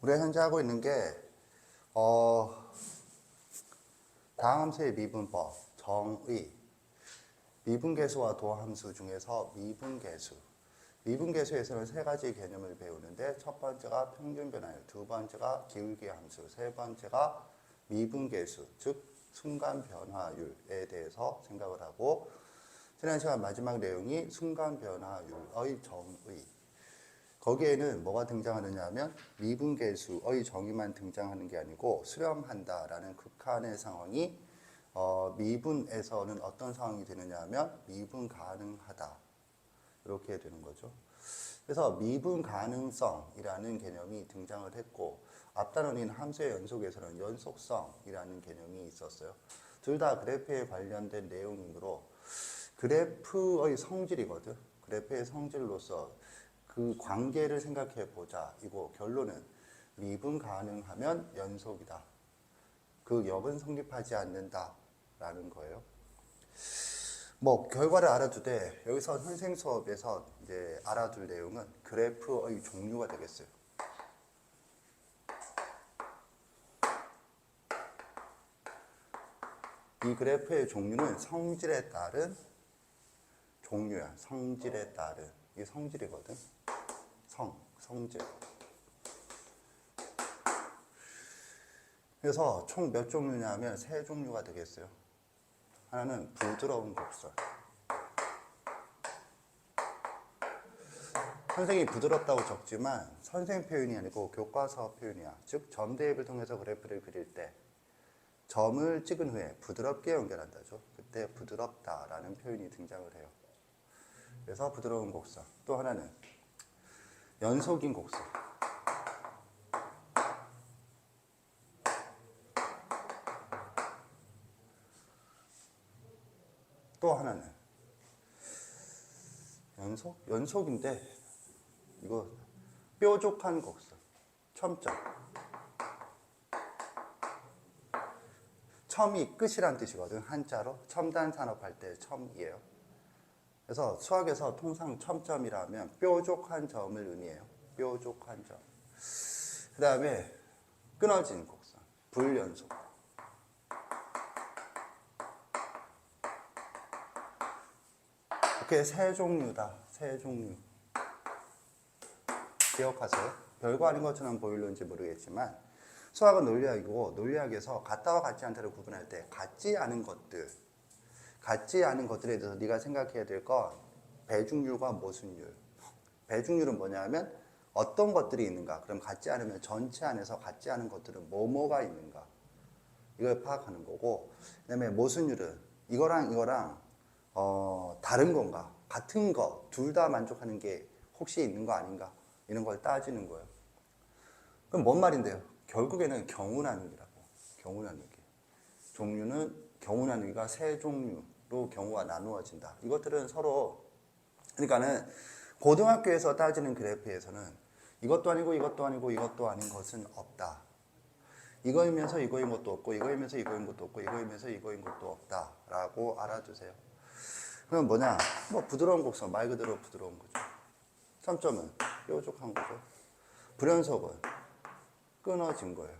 우리가 현재 하고 있는 게 다함수의 미분법, 정의, 미분계수와 도함수 중에서 미분계수에서는 세 가지 개념을 배우는데 첫 번째가 평균변화율, 두 번째가 기울기함수, 세 번째가 미분계수, 즉 순간변화율에 대해서 생각을 하고, 지난 시간 마지막 내용이 순간변화율의 정의. 거기에는 뭐가 등장하느냐 하면 미분계수의 정의만 등장하는 게 아니고 수렴한다라는 극한의 상황이 미분에서는 어떤 상황이 되느냐 하면 미분 가능하다, 이렇게 되는 거죠. 그래서 미분 가능성이라는 개념이 등장을 했고, 앞단원인 함수의 연속에서는 연속성이라는 개념이 있었어요. 둘 다 그래프에 관련된 내용이므로 그래프의 성질이거든. 그래프의 성질로서 그 관계를 생각해 보자. 이고 결론은 미분 가능하면 연속이다. 그 역은 성립하지 않는다라는 거예요. 뭐 결과를 알아두되 여기서 선생 수업에서 이제 알아둘 내용은 그래프의 종류가 되겠어요. 이 그래프의 종류는 성질에 따른 종류야. 성질에 따른. 이게 성질이거든. 성질. 그래서 총 몇 종류냐 하면 세 종류가 되겠어요. 하나는 부드러운 곡선. 선생이 부드럽다고 적지만 선생 표현이 아니고 교과서 표현이야. 즉 점 대입을 통해서 그래프를 그릴 때 점을 찍은 후에 부드럽게 연결한다죠. 그때 부드럽다라는 표현이 등장을 해요. 그래서 부드러운 곡선. 또 하나는 연속인 곡선. 또 하나는 연속인데 이거 뾰족한 곡선. 첨점. 첨이 끝이란 뜻이거든. 한자로 첨단 산업할 때 첨이에요. 그래서 수학에서 통상 첨점이라 하면 뾰족한 점을 의미해요. 뾰족한 점. 그 다음에 끊어진 곡선, 불연속. 이렇게 세 종류다. 세 종류. 기억하세요. 별거 아닌 것처럼 보일런지 모르겠지만 수학은 논리학이고, 논리학에서 같다와 같지 않다를 구분할 때 같지 않은 것들에 대해서 네가 생각해야 될 건 배중률과 모순율. 배중률은 뭐냐 하면 어떤 것들이 있는가. 그럼 같지 않으면 전체 안에서 같지 않은 것들은 뭐가 있는가. 이걸 파악하는 거고, 그 다음에 모순율은 이거랑 다른 건가, 같은 거, 둘 다 만족하는 게 혹시 있는 거 아닌가, 이런 걸 따지는 거예요. 그럼 뭔 말인데요? 결국에는 경우 나누기라고. 경우 나누기. 종류는 경우 나누기가 세 종류로 경우가 나누어진다. 이것들은 서로, 그러니까는 고등학교에서 따지는 그래프에서는 이것도 아니고 이것도 아니고 이것도 아닌 것은 없다. 이거이면서 이거인 것도 없고, 이거이면서 이거인 것도 없고, 이거이면서 이거인 것도 없다라고 알아두세요. 그럼 뭐냐? 뭐 부드러운 곡선, 말 그대로 부드러운 거죠. 첨점은 뾰족한 거죠. 불연속은 끊어진 거예요.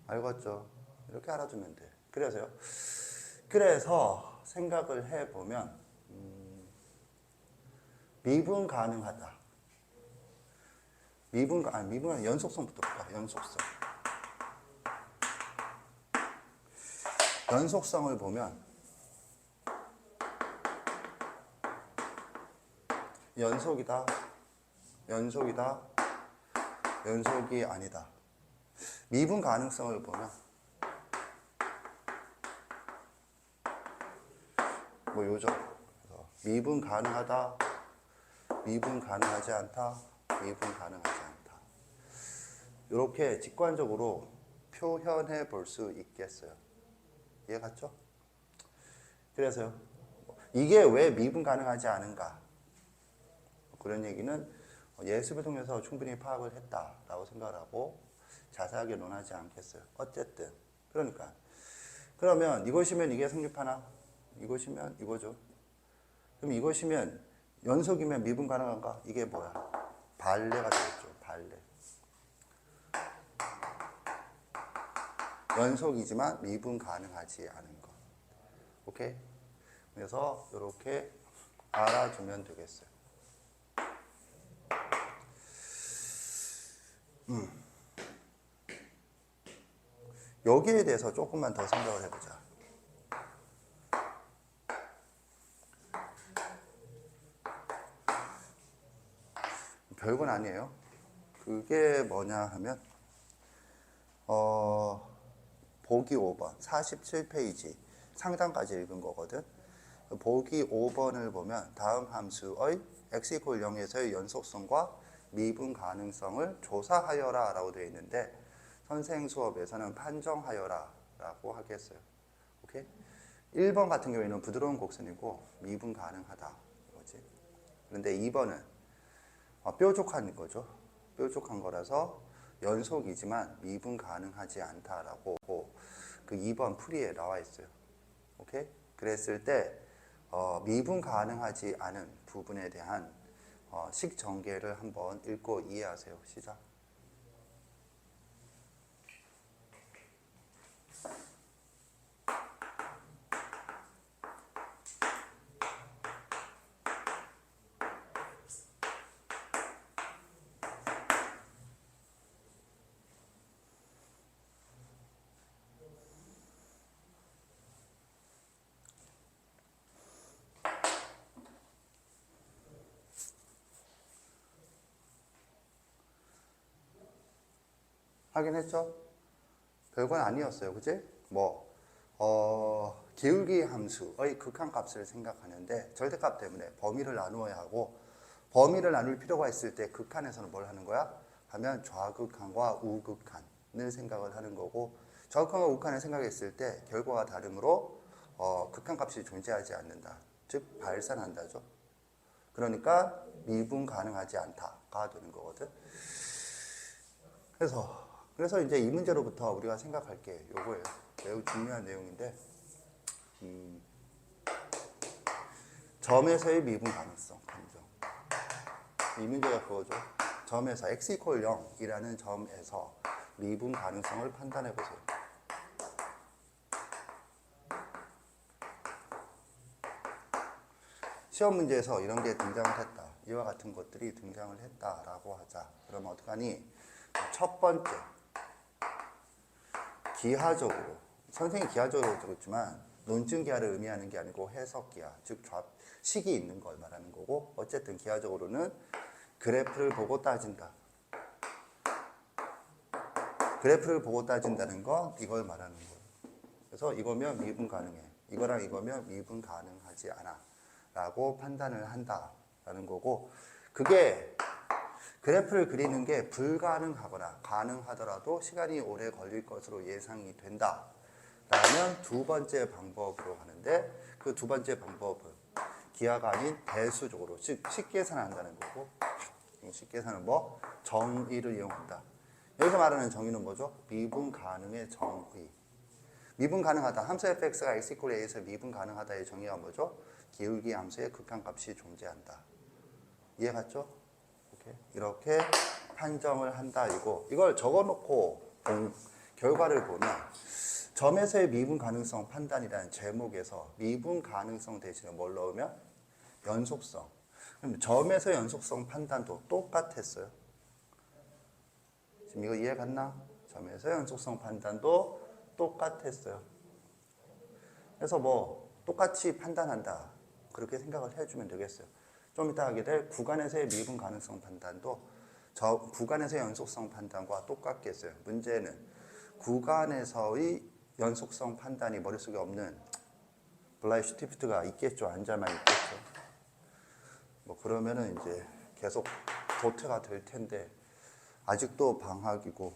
알겠죠? 이렇게 알아두면 돼. 그래서 생각을 해보면 미분 가능하다. 미분은 연속성부터 볼까? 연속성을 보면 연속이다, 연속이 아니다. 미분 가능성을 보면 뭐 요죠. 미분 가능하다, 미분 가능하지 않다, 미분 가능하지 않다. 이렇게 직관적으로 표현해 볼 수 있겠어요. 이해 갔죠? 그래서요, 이게 왜 미분 가능하지 않은가, 그런 얘기는 예습을 통해서 충분히 파악을 했다라고 생각을 하고 자세하게 논하지 않겠어요. 어쨌든 그러면 이것이면 이게 성립하나? 이것이면 이거죠. 그럼 이것이면 연속이면 미분 가능한가? 이게 뭐야? 발레가 되겠죠. 발레. 연속이지만 미분 가능하지 않은 것. 오케이? 그래서 이렇게 알아두면 되겠어요. 여기에 대해서 조금만 더 생각을 해보자. 별건 아니에요. 그게 뭐냐 하면 보기 5번 47페이지 상단까지 읽은 거거든. 보기 5번을 보면 다음 함수의 x = 0에서의 연속성과 미분 가능성을 조사하여라 라고 되어 있는데 선생 수업에서는 판정하여라 라고 하겠어요. 오케이? 1번 같은 경우에는 부드러운 곡선이고 미분 가능하다 이거지. 그런데 2번은 뾰족한 거죠. 뾰족한 거라서 연속이지만 미분 가능하지 않다라고 그 2번 풀이에 나와 있어요. 오케이? 그랬을 때 미분 가능하지 않은 부분에 대한 식전개를 한번 읽고 이해하세요. 시작. 확인했죠? 별건 아니었어요. 그치? 기울기 함수의 극한값을 생각하는데 절대값 때문에 범위를 나누어야 하고 범위를 나눌 필요가 있을 때 극한에서는 뭘 하는 거야? 하면 좌극한과 우극한을 생각을 하는 거고 좌극한과 우극한을 생각했을 때 결과가 다르므로 극한값이 존재하지 않는다. 즉 발산한다죠. 그러니까 미분 가능하지 않다가 되는 거거든. 그래서 이제 이 문제로부터 우리가 생각할 게 요거예요. 매우 중요한 내용인데 점에서의 미분 가능성 판정. 이 문제가 그거죠. 점에서 x = 0이라는 점에서 미분 가능성을 판단해 보세요. 시험 문제에서 이런 게 등장을 했다. 이와 같은 것들이 등장을 했다라고 하자. 그러면 어떡하니? 첫 번째, 기하적으로, 선생님이 기하적으로 적었지만 논증 기하를 의미하는 게 아니고 해석 기하, 즉 식이 있는 걸 말하는 거고 어쨌든 기하적으로는 그래프를 보고 따진다. 그래프를 보고 따진다는 건 이걸 말하는 거예요. 그래서 이거면 미분 가능해. 이거랑 이거면 미분 가능하지 않아. 라고 판단을 한다라는 거고 그게 그래프를 그리는 게 불가능하거나 가능하더라도 시간이 오래 걸릴 것으로 예상이 된다. 라면 두 번째 방법으로 가는데 그 두 번째 방법은 기하가 아닌 배수적으로 즉 식계산한다는 거고 식계산은 뭐? 정의를 이용한다. 여기서 말하는 정의는 뭐죠? 미분 가능의 정의. 미분 가능하다. 함수 fx가 x = a에서 미분 가능하다의 정의가 뭐죠? 기울기 함수의 극한값이 존재한다. 이해 갔죠? 이렇게 판정을 한다. 이걸 적어놓고 결과를 보면 점에서의 미분 가능성 판단이라는 제목에서 미분 가능성 대신에 뭘 넣으면? 연속성. 그럼 점에서 연속성 판단도 똑같았어요. 지금 이거 이해 갔나? 점에서 연속성 판단도 똑같았어요. 그래서 똑같이 판단한다. 그렇게 생각을 해주면 되겠어요. 좀 이따 하게 될 구간에서의 미분 가능성 판단도 구간에서의 연속성 판단과 똑같겠어요. 문제는 구간에서의 연속성 판단이 머릿속에 없는 블라이슈티프트가 있겠죠. 앉아만 있겠죠. 그러면은 이제 계속 도태가 될 텐데 아직도 방학이고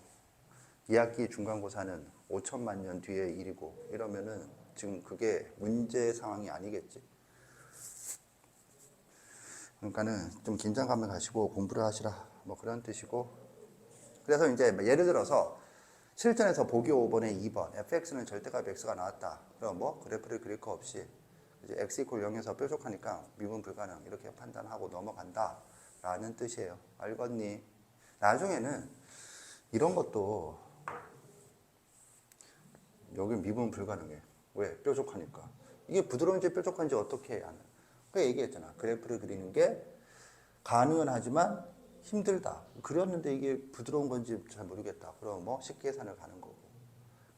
2학기 중간고사는 5천만 년 뒤의 일이고 이러면은 지금 그게 문제 상황이 아니겠지. 그러니까는 좀 긴장감을 가시고 공부를 하시라. 그런 뜻이고. 그래서 이제 예를 들어서 실전에서 보기 5번에 2번 fx는 절대값 x가 나왔다. 그럼 그래프를 그릴 거 없이 이제 x = 0에서 뾰족하니까 미분 불가능 이렇게 판단하고 넘어간다. 라는 뜻이에요. 알겠니? 나중에는 이런 것도 여기 미분 불가능해. 왜? 뾰족하니까. 이게 부드러운지 뾰족한지 어떻게 아나? 그 얘기했잖아. 그래프를 그리는 게 가능은 하지만 힘들다. 그렸는데 이게 부드러운 건지 잘 모르겠다. 그럼 뭐 식계산을 가는 거고.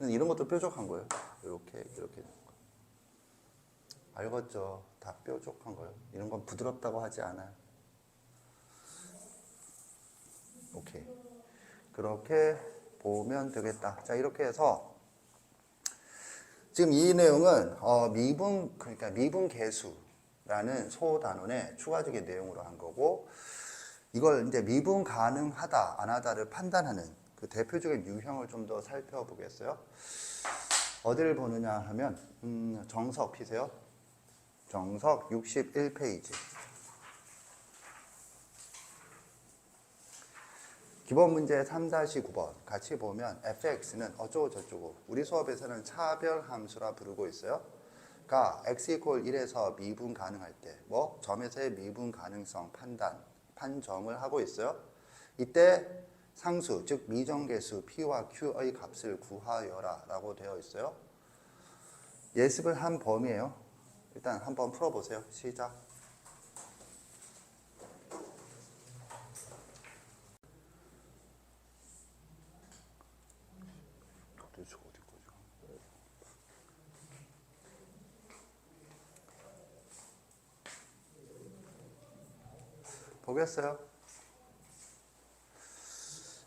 이런 것도 뾰족한 거예요. 이렇게 되는 거. 알겠죠? 다 뾰족한 거예요. 이런 건 부드럽다고 하지 않아요. 오케이. 그렇게 보면 되겠다. 자, 이렇게 해서 지금 이 내용은 그러니까 미분 계수라는 소단원의 추가적인 내용으로 한 거고, 이걸 이제 미분 가능하다 안 하다를 판단하는 그 대표적인 유형을 좀 더 살펴보겠어요. 어디를 보느냐 하면 정석 피세요. 정석 61페이지. 기본 문제 3-9번 같이 보면 fx는 어쩌고 저쩌고, 우리 수업에서는 차별 함수라 부르고 있어요. 가 x = 1에서 미분 가능할 때 뭐 점에서의 미분 가능성 판정을 하고 있어요. 이때 상수 즉 미정계수 p와 q의 값을 구하여라 라고 되어 있어요. 예습을 한 범위예요. 일단 한번 풀어보세요. 시작. 도대체 어디 거지? 보겠어요?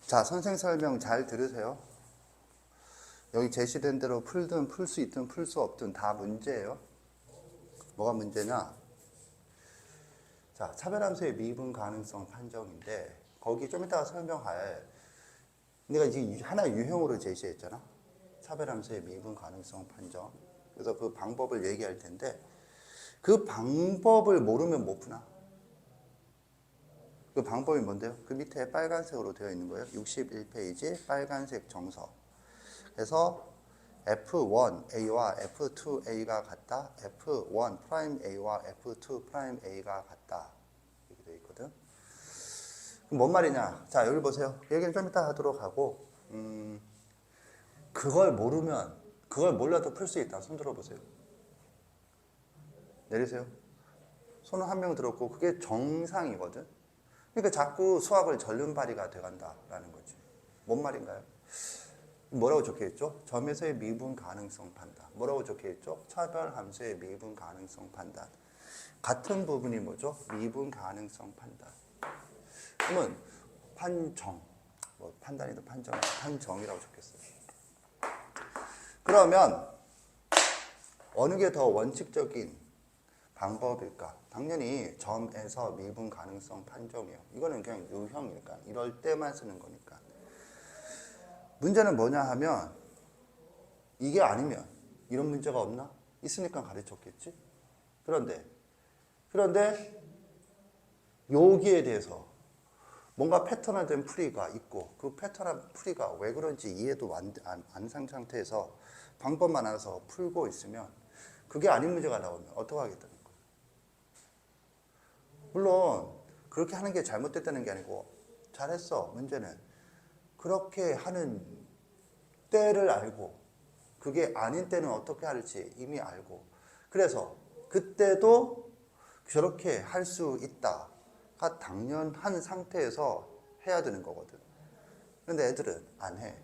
자, 선생 설명 잘 들으세요. 여기 제시된 대로 풀든 풀 수 있든 풀 수 없든 다 문제예요. 뭐가 문제냐? 자, 차별함수의 미분 가능성 판정인데 거기 좀 이따가 설명할, 내가 지금 하나의 유형으로 제시했잖아. 차별함수의 미분 가능성 판정. 그래서 그 방법을 얘기할 텐데 그 방법을 모르면 못 푸나? 그 방법이 뭔데요? 그 밑에 빨간색으로 되어 있는 거예요. 61페이지 빨간색 정석. 그래서 F1A와 F2A가 같다. F1'A와 F2'A가 같다. 이렇게 되어 있거든. 그럼 뭔 말이냐? 자, 여기 보세요. 얘기는 좀 이따 하도록 하고, 그걸 모르면, 그걸 몰라도 풀 수 있다. 손 들어보세요. 내리세요. 손은 한 명 들었고, 그게 정상이거든. 그러니까 자꾸 수학을 절름발이가 돼간다라는 거지. 뭔 말인가요? 뭐라고 적혀있죠? 점에서의 미분 가능성 판단. 뭐라고 적혀있죠? 차별함수의 미분 가능성 판단. 같은 부분이 뭐죠? 미분 가능성 판단. 그러면 판정, 뭐 판단이든 판정이라고 적혔어요. 그러면 어느 게 더 원칙적인 방법일까? 당연히 점에서 미분 가능성 판정이에요. 이거는 그냥 유형이니까 이럴 때만 쓰는 거니까. 문제는 뭐냐 하면 이게 아니면 이런 문제가 없나? 있으니까 가르쳤겠지. 그런데 여기에 대해서 뭔가 패턴화된 풀이가 있고 그 패턴화된 풀이가 왜 그런지 이해도 안 산 상태에서 방법만 알아서 풀고 있으면 그게 아닌 문제가 나오면 어떡하겠다는 거예요. 물론 그렇게 하는 게 잘못됐다는 게 아니고 잘했어. 문제는 그렇게 하는 때를 알고 그게 아닌 때는 어떻게 할지 이미 알고, 그래서 그때도 저렇게 할 수 있다가 당연한 상태에서 해야 되는 거거든. 그런데 애들은 안 해.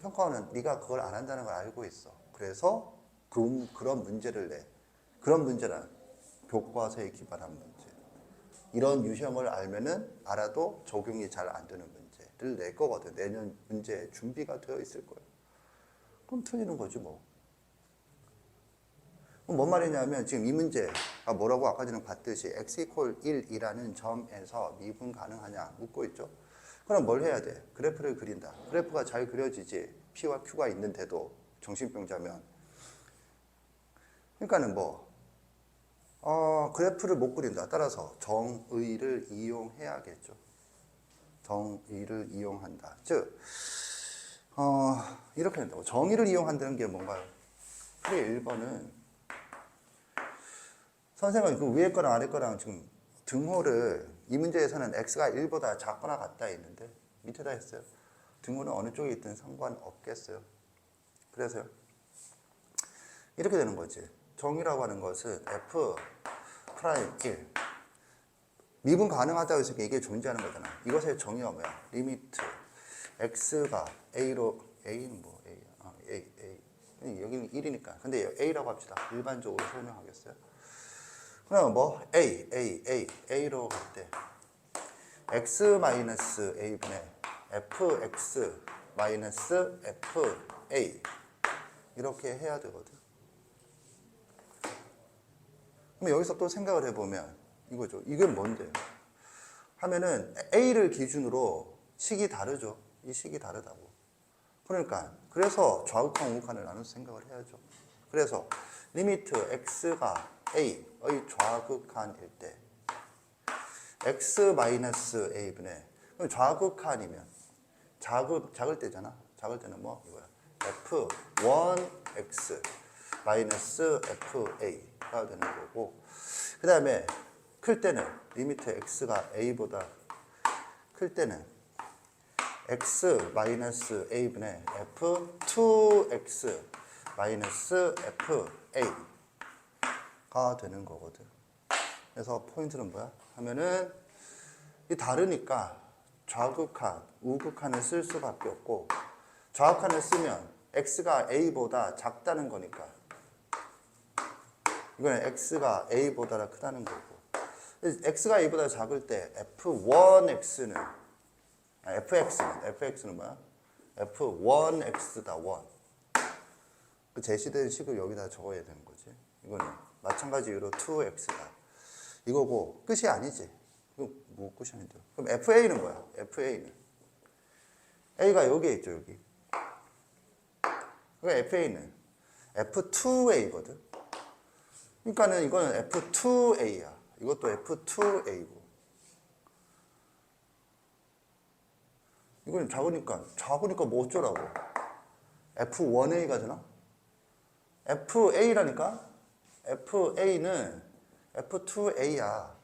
평가원은 네가 그걸 안 한다는 걸 알고 있어. 그래서 그런 문제를 내. 그런 문제란 교과서에 기반한 문제. 이런 유형을 알아도 적용이 잘 안 되는 문제를 낼 거거든. 내년 문제 준비가 되어 있을 거예요. 그럼 틀리는 거지 뭐. 그럼 뭔 말이냐면 지금 이 문제가 뭐라고 아까 전에 봤듯이 x = 1이라는 점에서 미분 가능하냐 묻고 있죠. 그럼 뭘 해야 돼? 그래프를 그린다. 그래프가 잘 그려지지. P와 Q가 있는데도 정신병자면. 그러니까는 그래프를 못 그린다. 따라서 정의를 이용해야겠죠. 정의를 이용한다. 즉, 이렇게 된다고. 정의를 이용한다는 게 뭔가요? 풀이 1번은 선생은 그 위에 거랑 아래 거랑 지금 등호를 이 문제에서는 x가 1보다 작거나 같다 있는데 밑에다 했어요. 등호는 어느 쪽에 있든 상관없겠어요. 그래서요. 이렇게 되는 거지. 정의라고 하는 것은 f 프라임 1 미분 가능하다고 해서 이게 존재하는 거잖아. 이것의 정의가 뭐야? 리미트 x가 a로 a는 뭐 a 여기는 1이니까. 근데 a라고 합시다. 일반적으로 설명하겠어요. 그럼 뭐 a로 갈 때 x-a분의 fx-fa 이렇게 해야 되거든. 그럼 여기서 또 생각을 해보면 이거죠. 이게 뭔데요? 하면은 a를 기준으로 식이 다르죠. 이 식이 다르다고. 그러니까 그래서 좌극한 우극한을 나눠서 생각을 해야죠. 그래서 리미트 x가 a의 좌극한일 때 x-a분의 좌극한이면 작을 때잖아. 작을 때는 뭐 이거야. f1x fa가 되는 거고, 그 다음에 클 때는 리미트 x가 a보다 클 때는 x-a분의 f2x fa가 되는 거거든. 그래서 포인트는 뭐야? 하면은 이 다르니까 좌극한, 우극한을 쓸 수밖에 없고, 좌극한을 쓰면 x가 a보다 작다는 거니까 이거는 x가 a보다 크다는 거고, x가 a보다 작을 때 fx는 뭐야? f1x다 1. 그 제시된 식을 여기다 적어야 되는 거지. 이거는 마찬가지 이유로 2x다 이거고, 끝이 아니지. 이거 뭐 끝이 아닌데. 그럼 fa는 뭐야? fa는 a가 여기에 있죠. 여기. 그러니까 fa는 f2a거든. 그러니까는 이거는 f2a야. 이것도 f2a고. 이거는 작으니까 뭐 어쩌라고. f1a가 되나? fa라니까? fa는 f2a야.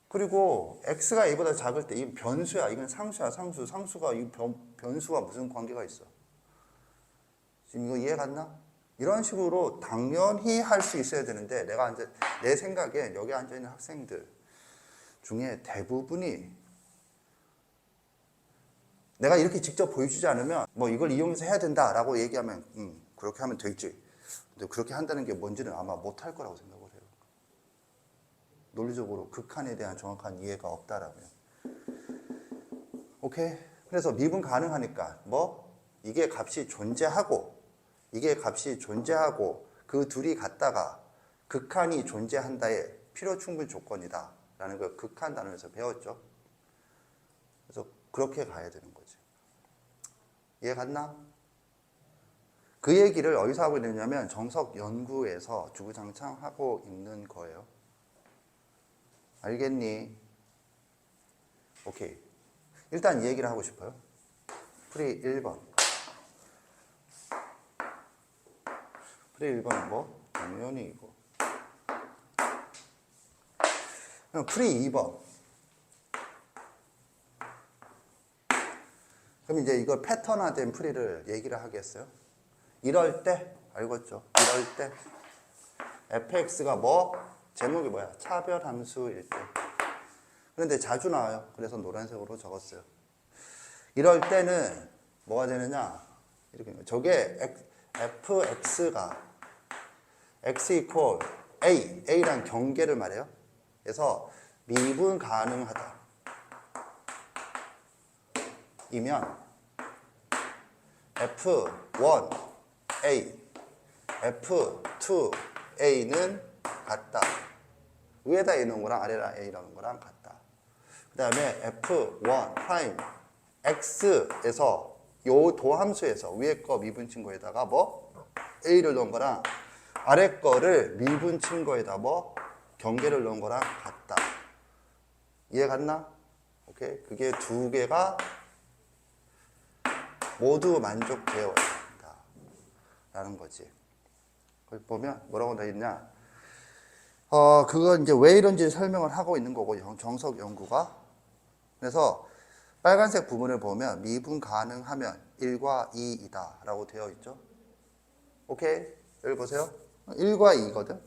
그리고 x가 a보다 작을 때 이 변수야. 이건 상수야. 상수가 이 변수와 무슨 관계가 있어? 지금 이거 이해 갔나? 이런 식으로 당연히 할 수 있어야 되는데, 내가 이제 내 생각에 여기 앉아 있는 학생들 중에 대부분이 내가 이렇게 직접 보여주지 않으면 뭐 이걸 이용해서 해야 된다라고 얘기하면 그렇게 하면 되지. 근데 그렇게 한다는 게 뭔지는 아마 못할 거라고 생각을 해요. 논리적으로 극한에 대한 정확한 이해가 없다라면. 오케이? 그래서 미분 가능하니까 뭐 이게 값이 존재하고 그 둘이 같다가 극한이 존재한다의 필요 충분 조건이다 라는 걸 극한 단원에서 배웠죠. 그래서 그렇게 가야 되는 거지. 이해 갔나? 그 얘기를 어디서 하고 있느냐면 정석 연구에서 주구장창 하고 있는 거예요. 알겠니? 오케이. 일단 이 얘기를 하고 싶어요. 풀이 1번. 풀이 1번은 뭐? 당연히 이거. 그럼 풀이 2번. 그럼 이제 이걸 패턴화된 풀이를 얘기를 하겠어요? 이럴 때, 알겠죠? 이럴 때 fx가 뭐? 제목이 뭐야? 차별함수일 때. 그런데 자주 나와요. 그래서 노란색으로 적었어요. 이럴 때는 뭐가 되느냐? 이렇게 저게 fx가 x equal a란 경계를 말해요. 그래서 미분 가능하다 이면 f1a, f2a는 같다. 위에다 a 넣은 거랑 아래다 a 넣은 거랑 같다. 그 다음에 f1 프라임 x에서 요 도함수에서 위에 거 미분친 거에다가 뭐 a를 넣은 거랑 아래 거를 미분친 거에다 뭐 경계를 넣은 거랑 같다. 이해 갔나? 오케이. 그게 두 개가 모두 만족되어야 한다 라는 거지. 거기 보면 뭐라고 되어 있냐? 그건 이제 왜 이런지 설명을 하고 있는 거고, 정석 연구가. 그래서 빨간색 부분을 보면 미분 가능하면 1과 2이다 라고 되어 있죠. 오케이? 여기 보세요. 1과 2거든.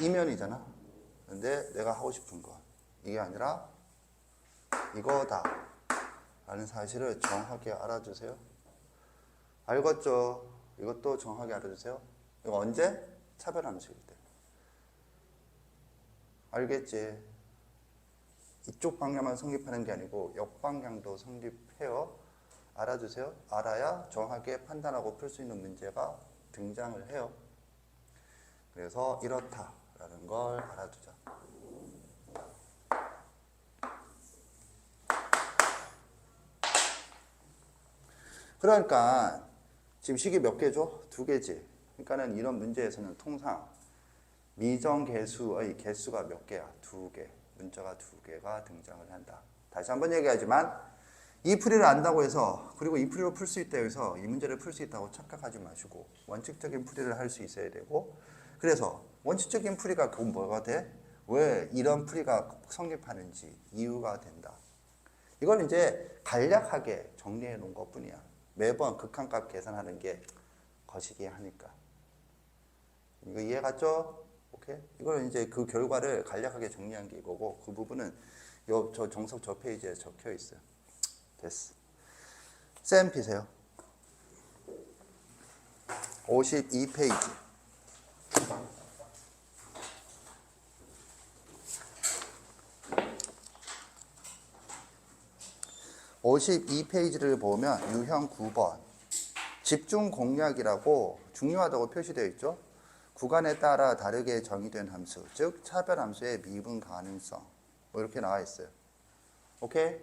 이면이잖아. 근데 내가 하고 싶은 건 이게 아니라 이거다 라는 사실을 정확하게 알아주세요. 알겠죠? 이것도 정확하게 알아주세요. 이거 언제? 차별함수일 때. 알겠지? 이쪽 방향만 성립하는 게 아니고 역방향도 성립해요. 알아두세요. 알아야 정확하게 판단하고 풀 수 있는 문제가 등장을 해요. 그래서 이렇다라는 걸 알아두자. 그러니까 지금 식이 몇 개죠? 2개지. 그러니까는 이런 문제에서는 통상 미정계수의 개수가 몇 개야? 2개. 문자가 2개가 등장을 한다. 다시 한번 얘기하지만 이 풀이를 안다고 해서 그리고 이 풀이로 풀 수 있다고 해서 이 문제를 풀 수 있다고 착각하지 마시고 원칙적인 풀이를 할 수 있어야 되고 그래서 원칙적인 풀이가 그건 뭐가 돼? 왜 이런 풀이가 성립하는지 이유가 된다. 이건 이제 간략하게 정리해 놓은 것 뿐이야. 매번 극한값 계산하는 게 거시기 하니까. 이거 이해 갔죠? 오케이? 이걸 이제 그 결과를 간략하게 정리한 게 이거고 그 부분은 저 정석 저 페이지에 적혀 있어요. 됐어. 쌤 피세요. 52페이지. 52페이지를 보면 유형 9번 집중 공략이라고 중요하다고 표시되어 있죠. 구간에 따라 다르게 정의된 함수, 즉 차별 함수의 미분 가능성 뭐 이렇게 나와 있어요. 오케이?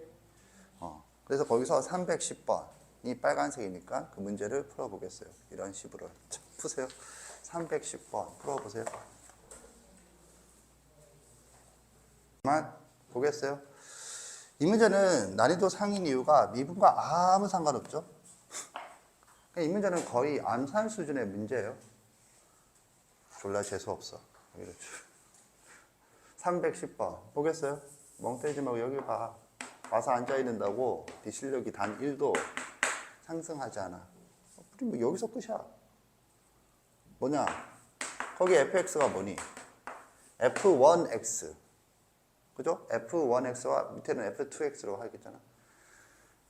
그래서 거기서 310번이 빨간색이니까 그 문제를 풀어보겠어요. 이런 식으로 푸세요. 310번 풀어보세요. 보겠어요. 이 문제는 난이도 상인 이유가 미분과 아무 상관없죠. 이 문제는 거의 암산 수준의 문제예요. 졸라 재수없어. 이렇죠. 310번 보겠어요. 멍 때리지 말고 여기 봐. 와서 앉아있는다고 네 실력이 단 1도 상승하지 않아. 뭐 여기서 끝이야. 뭐냐? 거기 fx가 뭐니? f1x. 그죠? f1x와 밑에는 f2x로 하겠잖아.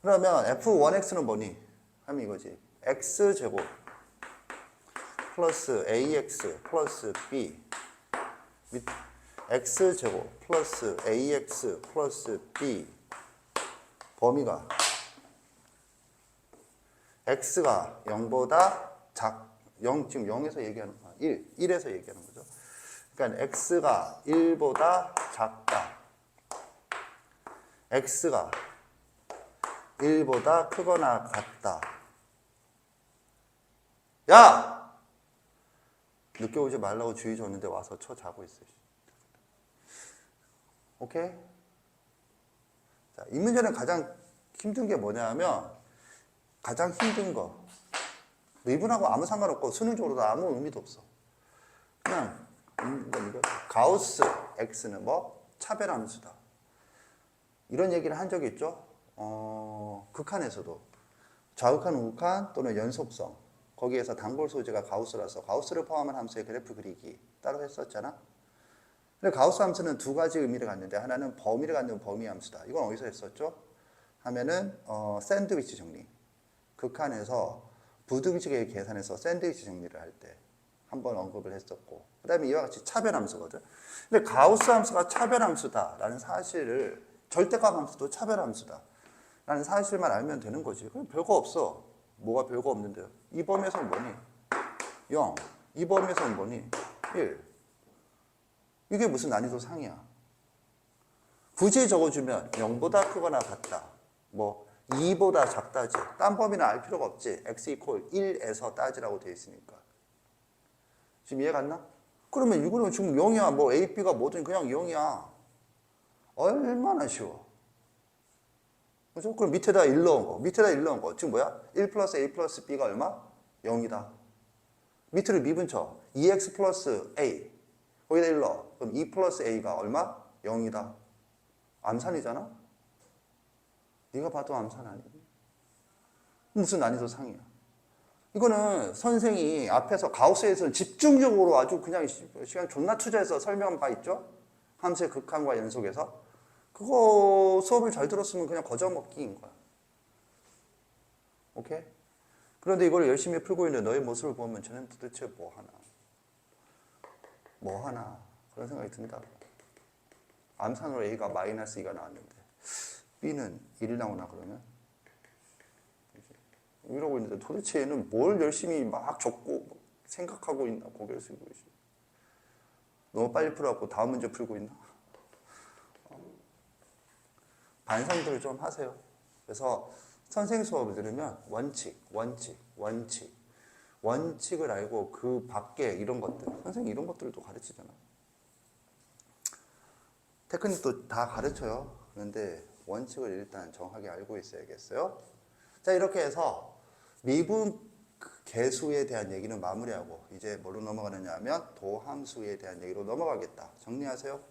그러면 f1x는 뭐니? 하면 이거지. x제곱 플러스 ax 플러스 b x제곱 플러스 ax 플러스 b 범위가 x가 0보다 0, 지금 0에서 얘기하는 거야. 1에서 얘기하는 거죠. 그러니까 x가 1보다 작다. x가 1보다 크거나 같다. 야! 늦게 오지 말라고 주의 줬는데 와서 자고 있어. 오케이? 자, 이 문제는 가장 힘든 게 뭐냐면 가장 힘든 거 미분하고 아무 상관없고 수능적으로도 아무 의미도 없어. 그냥 이거 가우스 x는 뭐? 차별함수다. 이런 얘기를 한 적이 있죠. 극한에서도 좌극한, 우극한 또는 연속성 거기에서 단골 소재가 가우스라서 가우스를 포함한 함수의 그래프 그리기 따로 했었잖아. 근데 가우스 함수는 두 가지 의미를 갖는데 하나는 범위를 갖는 범위 함수다. 이건 어디서 했었죠? 하면은 샌드위치 정리. 극한에서 부등식의 계산에서 샌드위치 정리를 할 때 한번 언급을 했었고 그 다음에 이와 같이 차별함수거든. 근데 가우스 함수가 차별함수다라는 사실을 절대값 함수도 차별함수다 라는 사실만 알면 되는 거지. 그럼 별거 없어. 뭐가 별거 없는데요. 이 범위에서는 뭐니? 0. 이 범위에서는 뭐니? 1. 이게 무슨 난이도 상이야. 굳이 적어주면 0보다 크거나 같다. 뭐 2보다 작다지. 딴 범위는 알 필요가 없지. x 이퀄 1에서 따지라고 되어 있으니까. 지금 이해 갔나? 그러면 이거는 지금 0이야. 뭐 a, b가 뭐든 그냥 0이야. 얼마나 쉬워. 그죠? 그럼 밑에다 1 넣은 거. 밑에다 1 넣은 거. 지금 뭐야? 1 플러스 a 플러스 b가 얼마? 0이다. 밑으로 미분 쳐. 2x 플러스 a. 거기다 1 넣어. 그럼 2 플러스 a가 얼마? 0이다. 암산이잖아? 네가 봐도 암산 아니고. 무슨 난이도 상이야. 이거는 선생이 앞에서 가우스에서 집중적으로 아주 그냥 시간 존나 투자해서 설명한 바 있죠? 함수의 극한과 연속에서. 그거 수업을 잘 들었으면 그냥 거저먹기인 거야. 오케이? 그런데 이걸 열심히 풀고 있는 너의 모습을 보면 쟤는 도대체 뭐 하나? 뭐 하나? 그런 생각이 든다. 암산으로 A가 마이너스 2가 나왔는데 B는 1이 나오나 그러면? 이러고 있는데 도대체 얘는 뭘 열심히 막 적고 생각하고 있나 고개를 숙이고 있어. 너무 빨리 풀어갖고 다음 문제 풀고 있나? 반성들 좀 하세요. 그래서 선생 수업을 들으면 원칙을 알고 그 밖에 이런 것들, 선생님 이런 것들도 가르치잖아. 테크닉도 다 가르쳐요. 그런데 원칙을 일단 정확하게 알고 있어야겠어요. 자, 이렇게 해서 미분 계수에 대한 얘기는 마무리하고 이제 뭐로 넘어가느냐 하면 도함수에 대한 얘기로 넘어가겠다. 정리하세요.